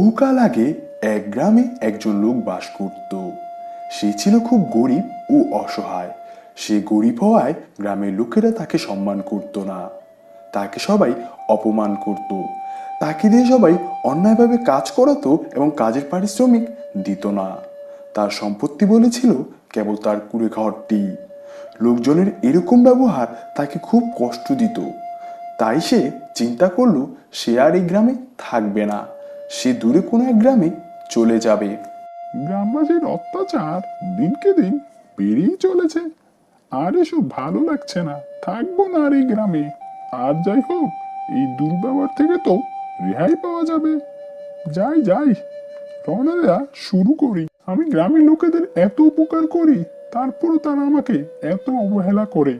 বহুকাল আগে এক গ্রামে একজন লোক বাস করত। সে ছিল খুব গরিব ও অসহায়। সে গরিব হওয়ায় গ্রামের লোকেরা তাকে সম্মান করত না। তাকে সবাই অপমান করত। তাকে দিয়ে সবাই অন্যায়ভাবে কাজ করাতো এবং কাজের পারিশ্রমিক দিত না। তার সম্পত্তি বলেছিল কেবল তার কুড়ে ঘরটি। লোকজনের এরকম ব্যবহার তাকে খুব কষ্ট দিত। তাই সে চিন্তা করলো সে আর এই গ্রামে থাকবে না। সে দূরে কোনো এক গ্রামে চলে যাবে। গ্রামবাসীর অত্যাচার দিনকে দিন বেড়েই চলেছে। আর এসব ভালো লাগছে না, থাকবো না আর এই গ্রামে। আর যাই হোক, এই দুর্ব্যবহার থেকে তো রেহাই পাওয়া যাবে। যাই যাই, রওনা দেওয়া শুরু করি। আমি গ্রামের লোকেদের এত উপকার করি, তারপরও তারা আমাকে এত অবহেলা করে।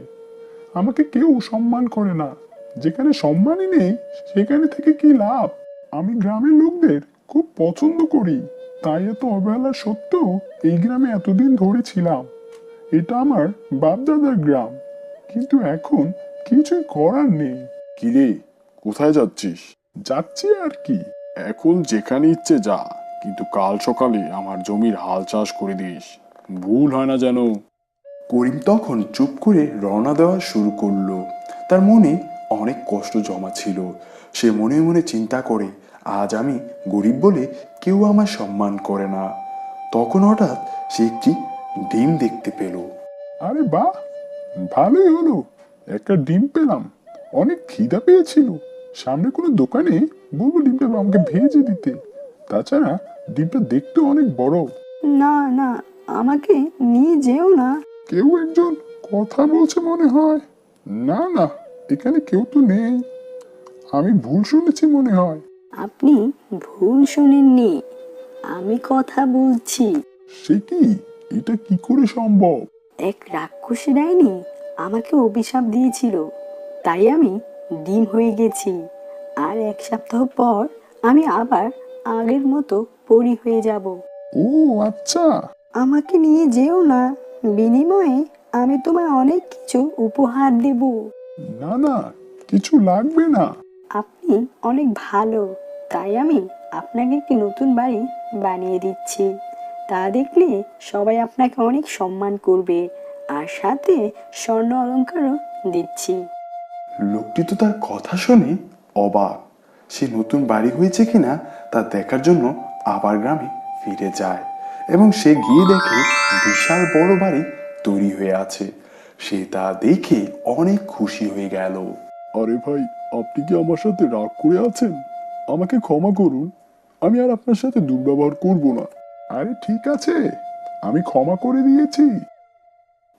আমাকে কেউ সম্মান করে না। যেখানে সম্মানই নেই সেখানে থেকে কি লাভ? আমি গ্রামের লোকদের খুব পছন্দ করি, তাই এত অবহেলা সত্ত্বেও এই গ্রামে এতদিন ধরে ছিলাম। এটা আমার বাপদাদার গ্রাম, কিন্তু এখন কিছুই করার নেই। কিরে, কোথায় যাচ্ছিস? যাচ্ছি আর কি। এখন যেখানে ইচ্ছে যা, কিন্তু কাল সকালে আমার জমির হাল চাষ করে দিস, ভুল হয় না যেন। করিম তখন চুপ করে রওনা দেওয়া শুরু করলো। তার মনে অনেক কষ্ট জমা ছিল। সে মনে মনে চিন্তা করে, আজ আমি গরিব বলে কেউ আমার সম্মান করে না। তখন হঠাৎ সে একটি ডিম দেখতে পেল। আরে বাহ, ভালোই হলো, একটা ডিম পেলাম। অনেক খিদা পেয়েছিল। সামনে কোনো দোকানে বলবো ডিমটা আমাকে ভেজে দিতে। তাছাড়া ডিমটা দেখতে অনেক বড়। না না, আমাকে নিয়ে যেও না। কেউ একজন কথা বলছে মনে হয়। না না, এখানে কেউ তো নেই। আমি ভুল শুনেছি মনে হয়। আপনি ভুল শোনেননি, আমি কথা বলছি। সে কি? এটা কি করে সম্ভব? এক রাক্ষসী ডাইনি আমাকে অভিশাপ দিয়েছিল, তাই আমি ডিম হয়ে গেছি। আর এক সপ্তাহ পর আমি আবার আগের মতো পরি হয়ে যাব। ও আচ্ছা। আমাকে নিয়ে যেও না, বিনিময়ে আমি তোমায় অনেক কিছু উপহার দেব। না না, কিছু লাগবে না। আপনি অনেক ভালো, তাই আমি আপনাকে একটি নতুন বাড়ি বানিয়ে দিচ্ছি। তা দেখলে সবাই আপনাকে অনেক সম্মান করবে, আর সাথে স্বর্ণ অলংকারও দিচ্ছি। লোকটি তো তার কথা শুনে অবাক। সে নতুন বাড়ি হয়েছে কিনা তা দেখার জন্য আবার গ্রামে ফিরে যায় এবং সে গিয়ে দেখে বিশাল বড় বাড়ি তৈরি হয়ে আছে। সে তা দেখে অনেক খুশি হয়ে গেল। আরে ভাই, আপনি কি আমার সাথে রাগ করে আছেন? আমাকে ক্ষমা করুন, আমি আর আপনার সাথে দুর্ব্যবহার করব না। আরে ঠিক আছে, আমি ক্ষমা করে দিয়েছি।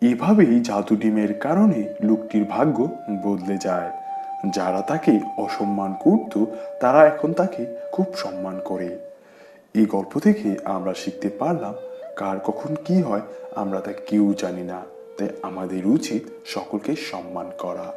এভাবেই জাদু ডিমের কারণে লোকটির ভাগ্য বদলে যায়। যারা তাকে অসম্মান করত তারা এখন তাকে খুব সম্মান করে। এই গল্প থেকে আমরা শিখতে পারলাম, কার কখন কি হয় আমরা তা কেউ জানি না, তাই আমাদের উচিত সকলকে সম্মান করা।